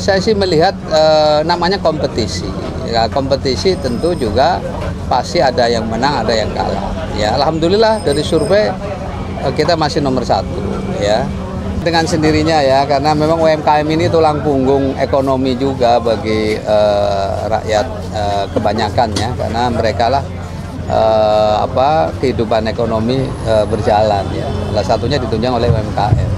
saya sih melihat namanya kompetisi. Ya, kompetisi tentu juga pasti ada yang menang, ada yang kalah. Ya, alhamdulillah dari survei kita masih nomor 1 ya. Dengan sendirinya ya, karena memang UMKM ini tulang punggung ekonomi juga bagi rakyat kebanyakan ya, karena mereka lah kehidupan ekonomi berjalan ya. Salah satunya ditunjang oleh UMKM.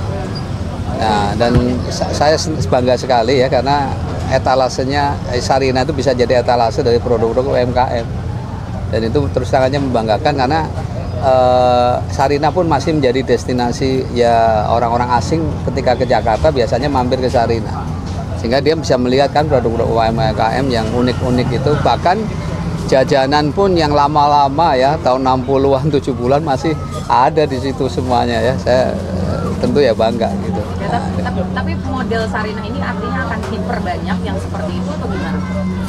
Nah, dan saya bangga sekali ya karena etalasenya Sarinah itu bisa jadi etalase dari produk-produk UMKM. Dan itu terus tangannya membanggakan karena Sarinah pun masih menjadi destinasi ya orang-orang asing ketika ke Jakarta biasanya mampir ke Sarinah. Sehingga dia bisa melihat kan produk-produk UMKM yang unik-unik itu, bahkan jajanan pun yang lama-lama ya tahun 60-an 70-an masih ada di situ semuanya ya. Saya tentu ya bangga gitu. Ya, tapi model Sarinah ini artinya akan diperbanyak yang seperti itu atau gimana?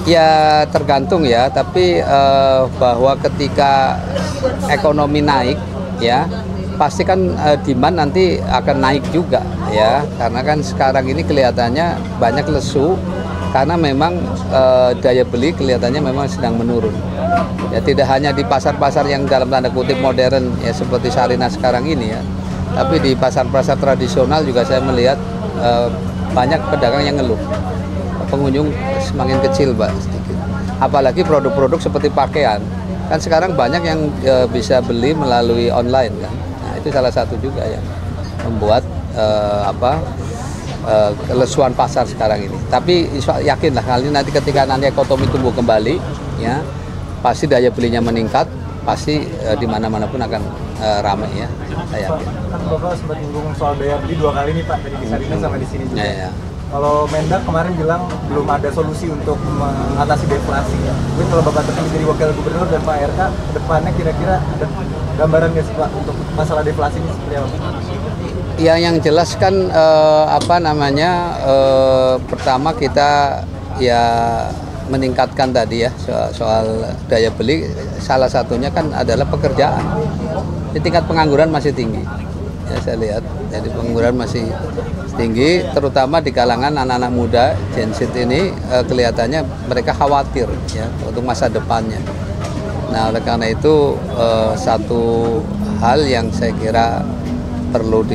Ya tergantung ya, tapi bahwa ketika ekonomi naik ya pasti kan demand nanti akan naik juga ya, karena kan sekarang ini kelihatannya banyak lesu karena memang daya beli kelihatannya memang sedang menurun. Ya tidak hanya di pasar-pasar yang dalam tanda kutip modern ya seperti Sarinah sekarang ini ya, tapi di pasar-pasar tradisional juga saya melihat banyak pedagang yang ngeluh. Pengunjung semakin kecil Pak sedikit. Apalagi produk-produk seperti pakaian. Kan sekarang banyak yang bisa beli melalui online kan. Nah, itu salah satu juga yang membuat kelesuan pasar sekarang ini. Tapi yakinlah kali ini nanti ketika nanti ekonomi tumbuh kembali ya, pasti daya belinya meningkat, pasti di mana-mana pun akan ramai ya. Saya yakin. Kan Bapak sempat menyinggung soal daya beli 2 kali nih Pak, tadi di Sarinah sama di sini juga. Ya. Kalau Mendak kemarin bilang belum ada solusi untuk mengatasi deflasi ya. Mungkin kalau Bapak terpilih jadi wakil gubernur dan Pak RK, ke depannya kira-kira ada gambaran nggak sih Pak untuk masalah deflasi ini seperti apa? Ya yang jelas kan pertama kita ya meningkatkan tadi ya soal daya beli, salah satunya kan adalah pekerjaan. Di tingkat pengangguran masih tinggi. Ya saya lihat, jadi pengangguran masih tinggi, terutama di kalangan anak-anak muda Gen Z ini kelihatannya mereka khawatir ya untuk masa depannya. Nah oleh karena itu satu hal yang saya kira perlu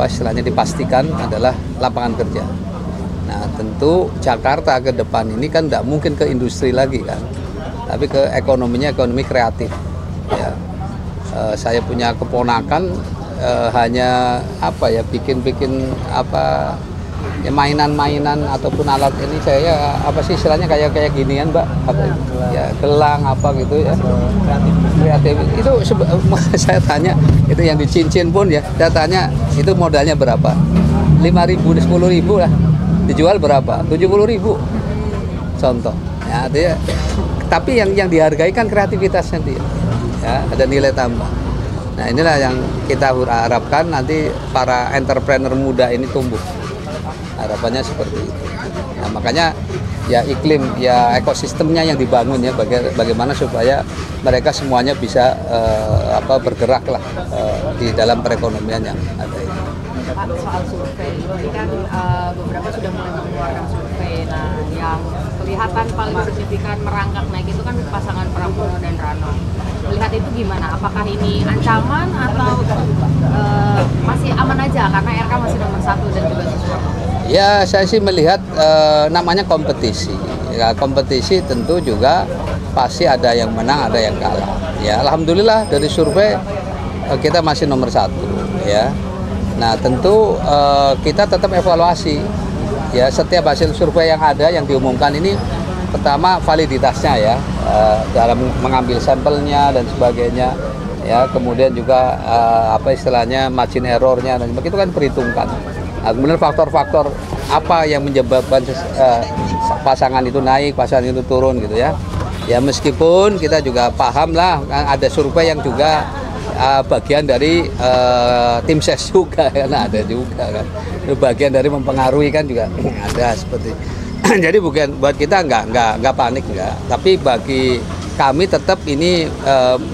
istilahnya dipastikan adalah lapangan kerja. Nah tentu Jakarta ke depan ini kan tidak mungkin ke industri lagi kan, tapi ke ekonominya ekonomi kreatif. Ya. Saya punya keponakan hanya bikin mainan-mainan ataupun alat ini saya istilahnya kayak ginian Mbak, ya gelang gitu ya, kreatif itu saya tanya itu yang di cincin pun ya, saya tanya itu modalnya berapa, 5.000 10.000 lah, dijual berapa, 70.000 contoh ya, tapi yang dihargai kan kreativitasnya dia. Ya, ada nilai tambah. Nah inilah yang kita harapkan nanti para entrepreneur muda ini tumbuh. Harapannya seperti itu. Nah makanya ya iklim, ya ekosistemnya yang dibangun ya, bagaimana supaya mereka semuanya bisa bergerak lah di dalam perekonomian yang ada ini. Pak, soal survei, ini kan beberapa sudah mulai mengeluarkan survei. Nah yang kelihatan paling signifikan merangkak naik itu kan pasangan Prabowo dan Rano. Melihat itu gimana? Apakah ini ancaman atau masih aman aja karena RK masih nomor 1 dan juga Susilo? Ya saya sih melihat namanya kompetisi. Ya, kompetisi tentu juga pasti ada yang menang, ada yang kalah. Ya alhamdulillah dari survei kita masih nomor 1 ya. Nah tentu kita tetap evaluasi. Ya setiap hasil survei yang ada yang diumumkan ini pertama validitasnya ya, dalam mengambil sampelnya dan sebagainya ya, kemudian juga istilahnya margin errornya dan begitu kan perhitungkan. Nah, kemudian faktor-faktor apa yang menyebabkan pasangan itu naik, pasangan itu turun gitu ya. Ya meskipun kita juga paham lah ada survei yang juga bagian dari tim ses juga kan, ada juga kan, itu bagian dari mempengaruhi kan juga ada seperti. Jadi bukan buat kita nggak panik nggak, tapi bagi kami tetap ini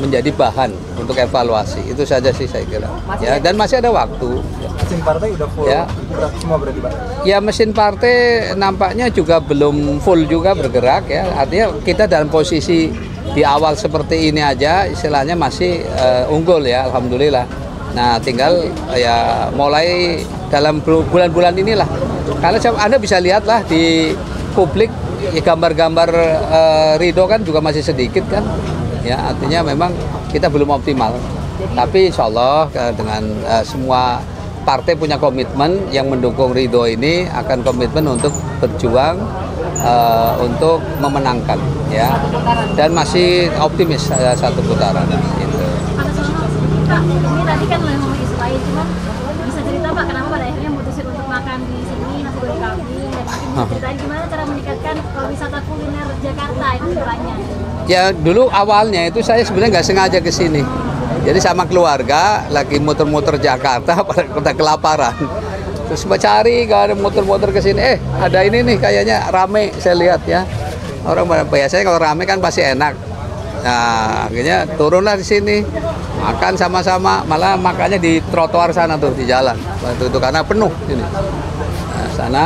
menjadi bahan untuk evaluasi. Itu saja sih saya kira. Ya, dan masih ada waktu. Mesin partai udah full Ya. bergerak semua berarti Pak? Ya, mesin partai nampaknya juga belum full juga bergerak ya. Artinya kita dalam posisi di awal seperti ini aja istilahnya masih unggul ya, alhamdulillah. Nah, tinggal ya mulai dalam bulan-bulan inilah. Karena Anda bisa lihatlah di publik ya, gambar-gambar Ridho kan juga masih sedikit kan. Ya, artinya memang kita belum optimal. Tapi insya Allah dengan semua partai punya komitmen yang mendukung Ridho ini akan komitmen untuk berjuang untuk memenangkan ya, dan masih optimis satu putaran gitu. Pak, ini tadi kan memang isu lain, cuman bisa cerita Pak kenapa pada akhirnya memutuskan untuk makan di sini nasi goreng kambing, dan mungkin ceritain gimana cara meningkatkan wisata kuliner Jakarta itu depannya? Ya dulu awalnya itu saya sebenarnya nggak sengaja ke sini. Jadi sama keluarga lagi muter-muter Jakarta pada kelaparan. Terus cari gak ada muter-muter ke sini. Ada ini nih kayaknya rame saya lihat ya. Orang biasanya kalau rame kan pasti enak. Nah, akhirnya turunlah di sini. Makan sama-sama, malah makannya di trotoar sana tuh di jalan. Waktu itu karena penuh sini. Nah, sana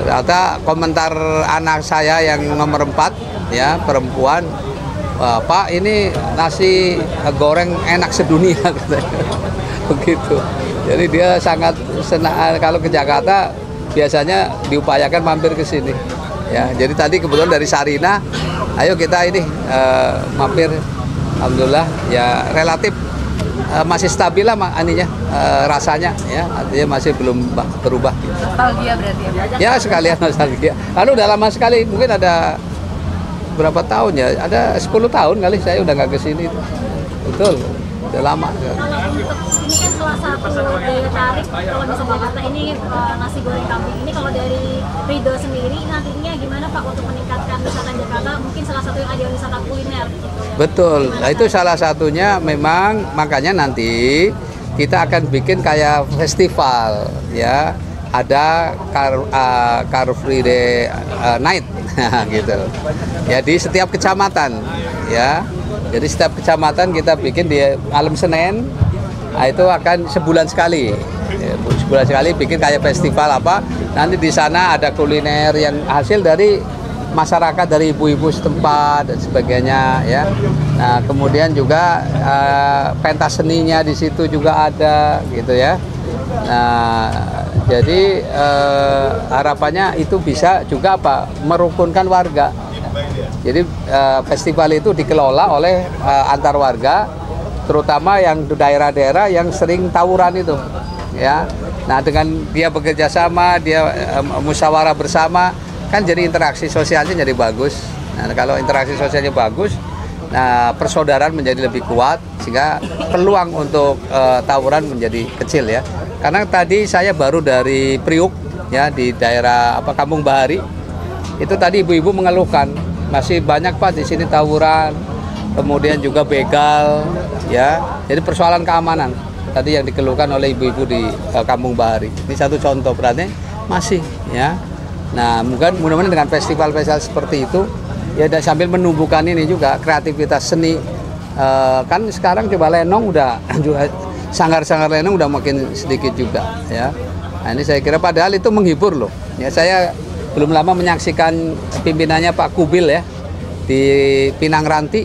ternyata komentar anak saya yang nomor 4 ya, perempuan, Pak ini nasi goreng enak sedunia katanya. Begitu. Jadi dia sangat senang kalau ke Jakarta biasanya diupayakan mampir ke sini. Ya, jadi tadi kebetulan dari Sarina, ayo kita ini mampir. Alhamdulillah ya relatif masih stabil lah rasanya ya, artinya masih belum berubah. Nostalgia berarti ya? Ya sekalian nostalgia. Lalu udah lama sekali, mungkin ada berapa tahun ya? Ada 10 tahun kali saya udah nggak kesini. Betul, udah lama. Kalau untuk ini kan salah satu daya tarik kalau misalnya Jakarta ini nasi goreng kambing ini, kalau dari Ridho sendiri nantinya gimana Pak untuk meningkatkan wisata Jakarta? Mungkin salah satu yang ada wisata kuliner gitu ya. Betul, nah, itu salah satunya memang makanya nanti kita akan bikin kayak festival ya, ada Car Free Day Night gitu. Ya di setiap kecamatan ya. Jadi setiap kecamatan kita bikin di malam Senin. Nah, itu akan sebulan sekali. Ya, sebulan sekali bikin kayak festival apa. Nanti di sana ada kuliner yang hasil dari masyarakat, dari ibu-ibu setempat dan sebagainya ya. Nah, kemudian juga pentas seninya di situ juga ada gitu ya. Nah, jadi harapannya itu bisa juga merukunkan warga. Jadi festival itu dikelola oleh antar warga, terutama yang daerah-daerah yang sering tawuran itu ya. Nah, dengan dia bekerja sama, dia musyawarah bersama, kan jadi interaksi sosialnya jadi bagus. Nah, kalau interaksi sosialnya bagus, nah persaudaraan menjadi lebih kuat sehingga peluang untuk tawuran menjadi kecil ya. Karena tadi saya baru dari Priuk ya, di daerah Kampung Bahari. Itu tadi ibu-ibu mengeluhkan masih banyak Pak di sini tawuran, kemudian juga begal ya. Jadi persoalan keamanan tadi yang dikeluhkan oleh ibu-ibu di Kampung Bahari. Ini satu contoh berarti masih ya. Nah, mudah-mudahan dengan festival-festival seperti itu ya, dan sambil menumbuhkan ini juga kreativitas seni. Kan sekarang coba lenong udah juga, sanggar-sanggar lenong udah makin sedikit juga ya. Nah, ini saya kira padahal itu menghibur loh. Ya, saya belum lama menyaksikan pimpinannya Pak Kubil ya di Pinang Ranti.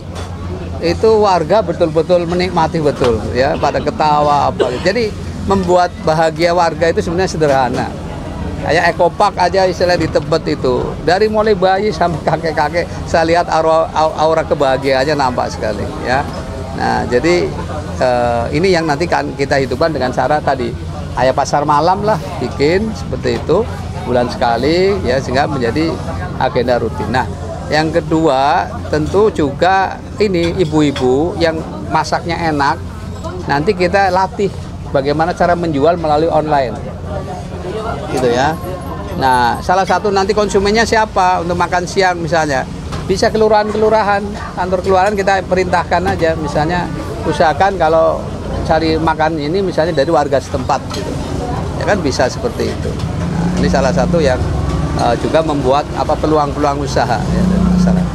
Itu warga betul-betul menikmati betul ya, pada ketawa apa. Jadi membuat bahagia warga itu sebenarnya sederhana. Kayak ekopark aja istilah di Tebet itu, dari mulai bayi sampai kakek-kakek saya lihat aura kebahagiaannya nampak sekali ya. Nah, jadi ini yang nanti kan kita hidupkan dengan cara tadi kayak pasar malam lah, bikin seperti itu bulan sekali ya, sehingga menjadi agenda rutin. Nah, yang kedua tentu juga ini ibu-ibu yang masaknya enak, nanti kita latih bagaimana cara menjual melalui online gitu ya. Nah, salah satu nanti konsumennya siapa untuk makan siang misalnya, bisa kelurahan-kelurahan, kantor kelurahan kita perintahkan aja, misalnya usahakan kalau cari makan ini misalnya dari warga setempat gitu. Ya kan bisa seperti itu. Nah, ini salah satu yang juga membuat peluang-peluang usaha ya, dari masyarakat.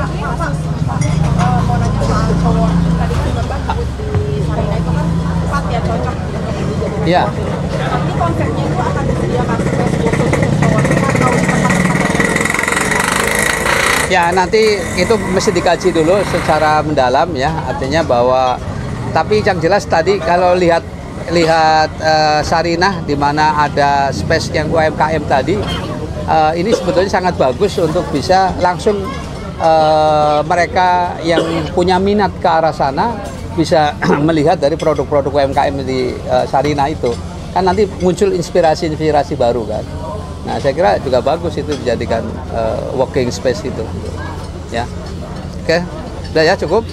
mau nanya soal cowok tadi kan Bapak sebut di Sarina itu kan tepat ya, cocok untuk dijadikan Iya. Ini konsepnya itu akan disediakan space khusus untuk cowoknya atau di tempat-tempat yang Ya, nanti itu mesti dikaji dulu secara mendalam ya. Artinya bahwa tapi yang jelas tadi kalau lihat Sarinah di mana ada space yang UMKM tadi, ini sebetulnya sangat bagus untuk bisa langsung mereka yang punya minat ke arah sana bisa melihat dari produk-produk UMKM di Sarinah itu. Kan nanti muncul inspirasi-inspirasi baru kan. Nah, saya kira juga bagus itu dijadikan working space itu. Ya. Oke, udah ya cukup.